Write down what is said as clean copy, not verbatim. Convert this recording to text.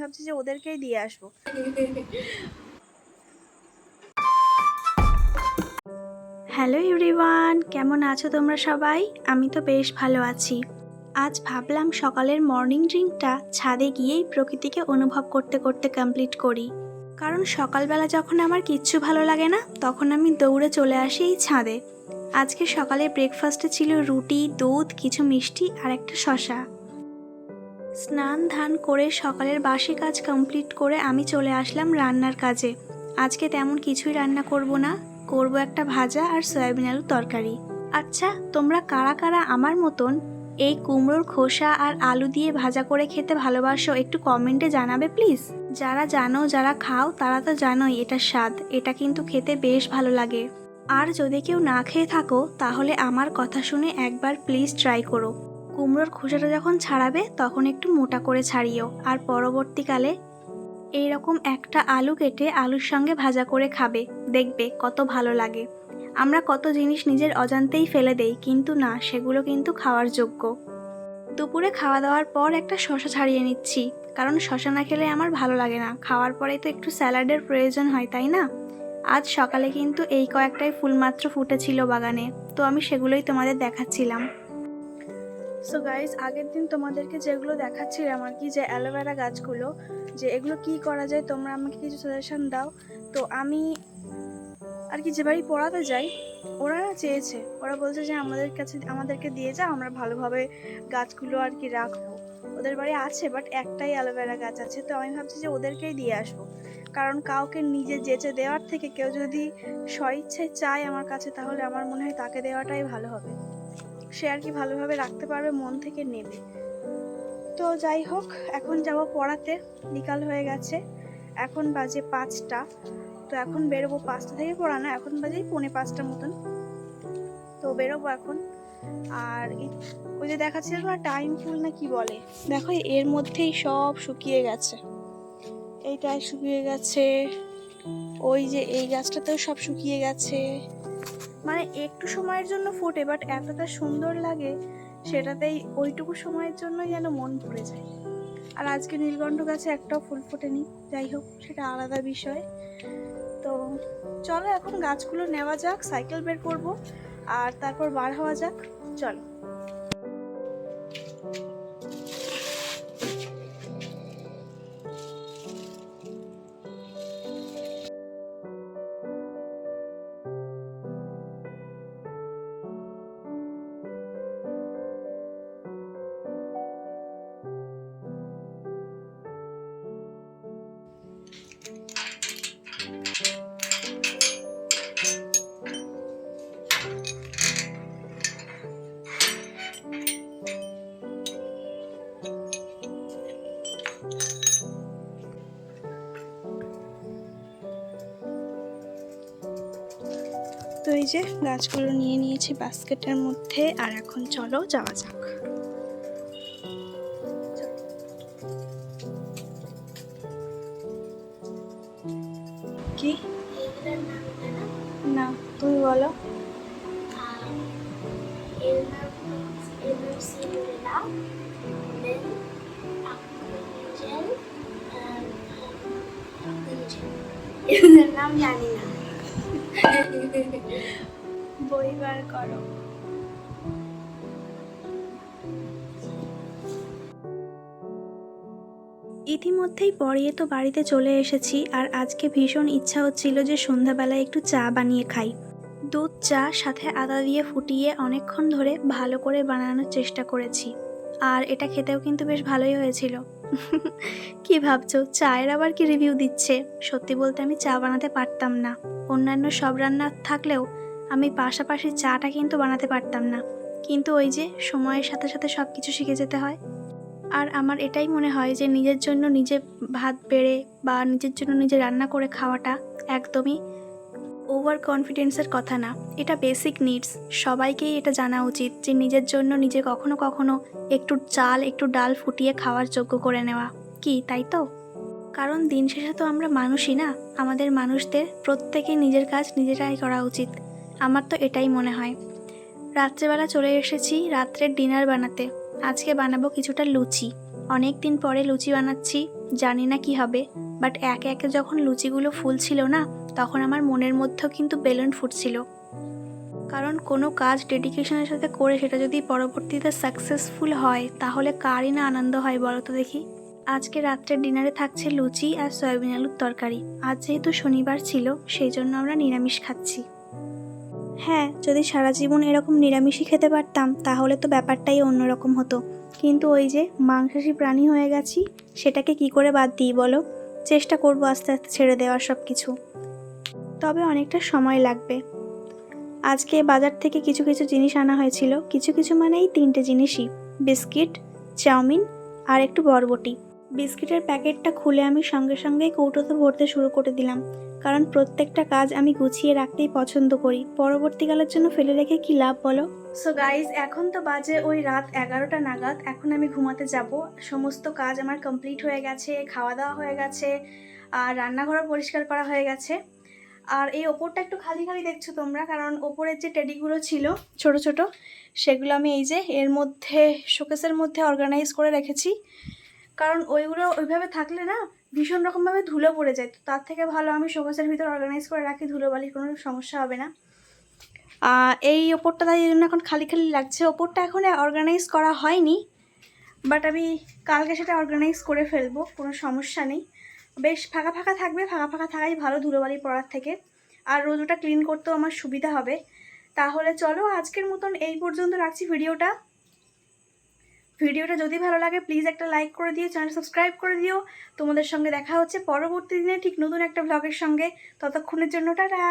ভাবছি যে ওদেরকেই দিয়ে আসবো। হ্যালো এভরিওয়ান, কেমন আছো তোমরা সবাই? আমি তো বেশ ভালো আছি। আজ ভাবলাম সকালের মর্নিং ড্রিঙ্কটা ছাদে গিয়েই প্রকৃতিকে অনুভব করতে করতে কমপ্লিট করি। কারণ সকালবেলা যখন আমার কিচ্ছু ভালো লাগে না, তখন আমি দৌড়ে চলে আসি এই ছাদে। আজকে সকালে ব্রেকফাস্টে ছিল রুটি, দুধ, কিছু মিষ্টি আর একটা শসা। স্নান ধান করে সকালের বাসি কাজ কমপ্লিট করে আমি চলে আসলাম রান্নার কাজে। আজকে তেমন কিছুই রান্না করব না, করব একটা ভাজা আর সয়াবিন আলুর তরকারি। আচ্ছা, তোমরা কারা কারা আমার মতন এই কুমড়োর খোসা আর আলু দিয়ে ভাজা করে খেতে ভালোবাসো? একটু কমেন্টে জানাবে প্লিজ। যারা জানো, যারা খাও, তারা তো জানোই এটা স্বাদ, এটা কিন্তু খেতে বেশ ভালো লাগে। আর যদি কেউ না খেয়ে থাকো, তাহলে আমার কথা শুনে একবার প্লিজ ট্রাই করো। কুমড়োর খোসাটা যখন ছাড়াবে তখন একটু মোটা করে ছাড়িও, আর পরবর্তীকালে এইরকম একটা আলু কেটে আলুর সঙ্গে ভাজা করে খাবে, দেখবে কত ভালো লাগে। আমরা কত জিনিস নিজের অজান্তেই ফেলে দেই, কিন্তু না, সেগুলো কিন্তু খাওয়ার যোগ্য। দুপুরে খাওয়া দাওয়ার পর একটা শসা ছাড়িয়ে নিচ্ছি, কারণ শসা না খেলে আমার ভালো লাগে না। খাওয়ার পরে তো একটু স্যালাডের প্রয়োজন হয়, তাই না? আজ সকালে কিন্তু এই কয়েকটাই ফুল মাত্র ফুটেছিল বাগানে, তো আমি সেগুলোই তোমাদের দেখাচ্ছিলাম। সো গাইজ, আগের দিন তোমাদেরকে যেগুলো দেখাচ্ছিলাম আর কি, যে অ্যালোভেরা গাছগুলো, যে এগুলো কি করা যায়, তোমরা আমাকে কিছু সাজেশন দাও। তো আমি আর কি যে বাড়ি পড়াতে যাই, ওরা চেয়েছে, ওরা বলছে যে আমাদেরকে দিয়ে যাও, আমরা ভালোভাবে গাছগুলো আর কি রাখবো। ওদের বাড়ি আছে, বাট একটাই অ্যালোভেরা গাছ আছে, তো আমি ভাবছি যে ওদেরকেই দিয়ে আসবো। কারণ কাউকে নিজে যেচে দেওয়ার থেকে কেউ যদি স্বইচ্ছায় চায় আমার কাছে, তাহলে আমার মনে হয় তাকে দেওয়াটাই ভালো হবে। সে আর কি ভালোভাবে রাখতে পারবে, মন থেকে নেবে। তো যাই হোক, এখন যাব পড়াতে, বিকাল হয়ে গেছে, এখন বাজে 5টা। তো এখন বেরোবো, 5টা থেকে পড়ানো, এখন বাজে 4:45 মতন। তো বেরোবো এখন। আর ওই যে দেখাচ্ছিল না টাইম ফুল না কি বলে, দেখো এর মধ্যেই সব শুকিয়ে গেছে। এইটাই শুকিয়ে গেছে, ওই যে এই গাছটাতেও সব শুকিয়ে গেছে। মানে একটু সময়ের জন্য ফোটে, বাট এতটা সুন্দর লাগে সেটাতেই, ওইটুকু সময়ের জন্য যেন মন ভরে যায়। আর আজকে নীলকণ্ঠ গাছে একটাও ফুল ফোটেনি, যাই হোক সেটা আলাদা বিষয়। তো চলো এখন গাছগুলো নেওয়া যাক, সাইকেল বের করব আর তারপর বার হওয়া যাক, চলো। তো এই যে গাছগুলো নিয়ে নিয়েছি বাস্কেটের মধ্যে, আর এখন চলো যাওয়া যাক। কি না, তুমি বলো। নাম জানি না। বই বার করো। ইতিমধ্যেই পড়িয়ে তো বাড়িতে চলে এসেছি, আর আজকে ভীষণ ইচ্ছা হচ্ছিল যে সন্ধ্যাবেলায় একটু চা বানিয়ে খাই। দুধ চা সাথে আদা দিয়ে ফুটিয়ে অনেকক্ষণ ধরে ভালো করে বানানোর চেষ্টা করেছি, আর এটা খেতেও কিন্তু বেশ ভালোই হয়েছিল। কি ভাবছো, চায়ের আবার কি রিভিউ দিচ্ছে? সত্যি বলতে আমি চা বানাতে পারতাম না। অন্যান্য সব রান্না থাকলেও আমি পাশাপাশি চাটা কিন্তু বানাতে পারতাম না। কিন্তু ওই যে সময়ের সাথে সাথে সব কিছু শিখে যেতে হয়। আর আমার এটাই মনে হয় যে নিজের জন্য নিজে ভাত বেড়ে বা নিজের জন্য নিজে রান্না করে খাওয়াটা একদমই ওভার কনফিডেন্সের কথা না, এটা বেসিক নিডস। সবাইকেই এটা জানা উচিত যে নিজের জন্য নিজে কখনো কখনো একটু চাল একটু ডাল ফুটিয়ে খাওয়ার যোগ্য করে নেওয়া, কি তাই তো? কারণ দিন শেষে তো আমরা মানুষই না, আমাদের মানুষদের প্রত্যেকেই নিজের কাজ নিজেরাই করা উচিত। আমার তো এটাই মনে হয়। রাত্রেবেলা চলে এসেছি রাত্রের ডিনার বানাতে। আজকে বানাবো কিছুটা লুচি। অনেক দিন পরে লুচি বানাচ্ছি, জানি না কি হবে, বাট একে একে যখন লুচিগুলো ফুলছিল না, তখন আমার মনের মধ্যেও কিন্তু বেলুন ফুটছিল। কারণ কোনো কাজ ডেডিকেশনের সাথে করে সেটা যদি পরবর্তীতে সাকসেসফুল হয়, তাহলে কারই না আনন্দ হয় বলো তো দেখি। আজকে রাত্রের ডিনারে থাকছে লুচি আর সয়াবিন আলুর তরকারি। আজ যেহেতু শনিবার ছিল, সেই জন্য আমরা নিরামিষ খাচ্ছি। হ্যাঁ, যদি সারা জীবন এরকম নিরামিষই খেতে পারতাম তাহলে তো ব্যাপারটাই অন্যরকম হতো। কিন্তু ওই যে মাংসাশী প্রাণী হয়ে গেছি, সেটাকে কি করে বাদ দিই বলো। চেষ্টা করবো আস্তে আস্তে ছেড়ে দেওয়ার সব কিছু, তবে অনেকটা সময় লাগবে। আজকে বাজার থেকে কিছু কিছু জিনিস আনা হয়েছিল, কিছু কিছু মানে এই 3টে জিনিসই: বিস্কিট, চাউমিন আর একটু বরবটি। বিস্কিটের প্যাকেটটা খুলে আমি সঙ্গে সঙ্গেই কৌটোতে ভরতে শুরু করে দিলাম, কারণ প্রত্যেকটা কাজ আমি গুছিয়ে রাখতেই পছন্দ করি। পরবর্তীকালের জন্য ফেলে রেখে কি লাভ বলো। সো গাইজ, এখন তো বাজে ওই রাত 11টা নাগাদ। এখন আমি ঘুমাতে যাব। সমস্ত কাজ আমার কমপ্লিট হয়ে গেছে, খাওয়া দাওয়া হয়ে গেছে, আর রান্নাঘরও পরিষ্কার করা হয়ে গেছে। আর এই ওপরটা একটু খালি খালি দেখছো তোমরা, কারণ ওপরের যে টেডিগুলো ছিল ছোট ছোট, সেগুলো আমি এই যে এর মধ্যে শোকেসের মধ্যে অর্গানাইজ করে রেখেছি। কারণ ওইগুলো ওইভাবে থাকলে না ভীষণ রকমভাবে ধুলো পড়ে যায়, তো তার থেকে ভালো আমি শোকেসের ভিতর অর্গানাইজ করে রাখি, ধুলোবালির কোনো সমস্যা হবে না। এই ওপরটা তাই জন্য এখন খালি খালি লাগছে। ওপরটা এখন অর্গানাইজ করা হয়নি, বাট আমি কালকে সেটা অর্গানাইজ করে ফেলবো, কোনো সমস্যা নেই। বেশ ফাঁকা ফাঁকা থাকবে, ফাঁকা ফাঁকা থাকাই ভালো ধুলোবালি পড়ার থেকে, আর রোজ ওটা ক্লিন করতেও আমার সুবিধা হবে। তাহলে চলো আজকের মতন এই পর্যন্ত রাখছি ভিডিওটা। যদি ভালো লাগে প্লিজ একটা লাইক করে দিও, চ্যানেল সাবস্ক্রাইব করে দিও। তোমাদের সঙ্গে দেখা হচ্ছে পরবর্তী দিনে ঠিক নতুন একটা ব্লগের সঙ্গে। ততক্ষণের জন্য টাটা।